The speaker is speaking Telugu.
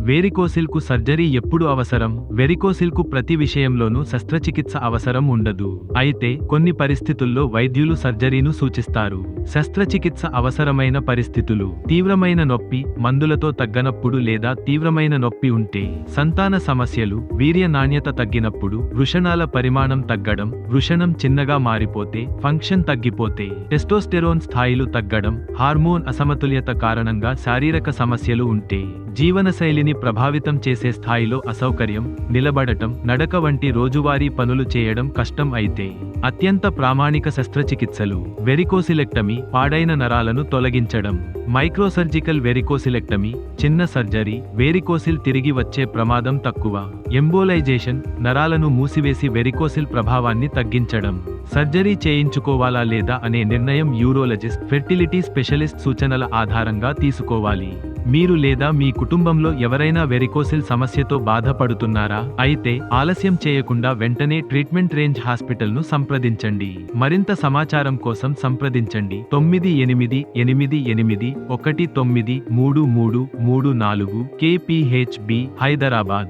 వేరికోసిల్కు సర్జరీ ఎప్పుడు అవసరం? వెరికోసిల్కు ప్రతి విషయంలోనూ శస్త్రచికిత్స అవసరం ఉండదు. అయితే కొన్ని పరిస్థితుల్లో వైద్యులు సర్జరీను సూచిస్తారు. శస్త్రచికిత్స అవసరమైన పరిస్థితులు: తీవ్రమైన నొప్పి, మందులతో తగ్గనప్పుడు లేదా తీవ్రమైన నొప్పి ఉంటే, సంతాన సమస్యలు, వీర్య నాణ్యత తగ్గినప్పుడు, వృషణాల పరిమాణం తగ్గడం, వృషణం చిన్నగా మారిపోతే, ఫంక్షన్ తగ్గిపోతే, టెస్టోస్టెరోన్ స్థాయిలు తగ్గడం, హార్మోన్ అసమతుల్యత కారణంగా శారీరక సమస్యలు ఉంటే, జీవనశైలిని ప్రభావితం చేసే స్థాయిలో అసౌకర్యం, నిలబడటం, నడక వంటి రోజువారీ పనులు చేయడం కష్టం అయితే, అత్యంత ప్రామాణిక శస్త్రచికిత్సలు: వెరికోసిలెక్టమీ, పాడైన నరాలను తొలగించడం. మైక్రోసర్జికల్ వెరికోసిలెక్టమీ, చిన్న సర్జరీ, వేరికోసిల్ తిరిగి వచ్చే ప్రమాదం తక్కువ. ఎంబోలైజేషన్, నరాలను మూసివేసి వెరికోసిల్ ప్రభావాన్ని తగ్గించడం. సర్జరీ చేయించుకోవాలా లేదా అనే నిర్ణయం యూరోలజిస్ట్, ఫెర్టిలిటీ స్పెషలిస్ట్ సూచనల ఆధారంగా తీసుకోవాలి. మీరు లేదా మీ కుటుంబంలో ఎవరైనా వెరికోసిల్ సమస్యతో బాధపడుతున్నారా? అయితే ఆలస్యం చేయకుండా వెంటనే ట్రీట్మెంట్ రేంజ్ హాస్పిటల్ను సంప్రదించండి. మరింత సమాచారం కోసం సంప్రదించండి 9888193334 KPHB, హైదరాబాద్.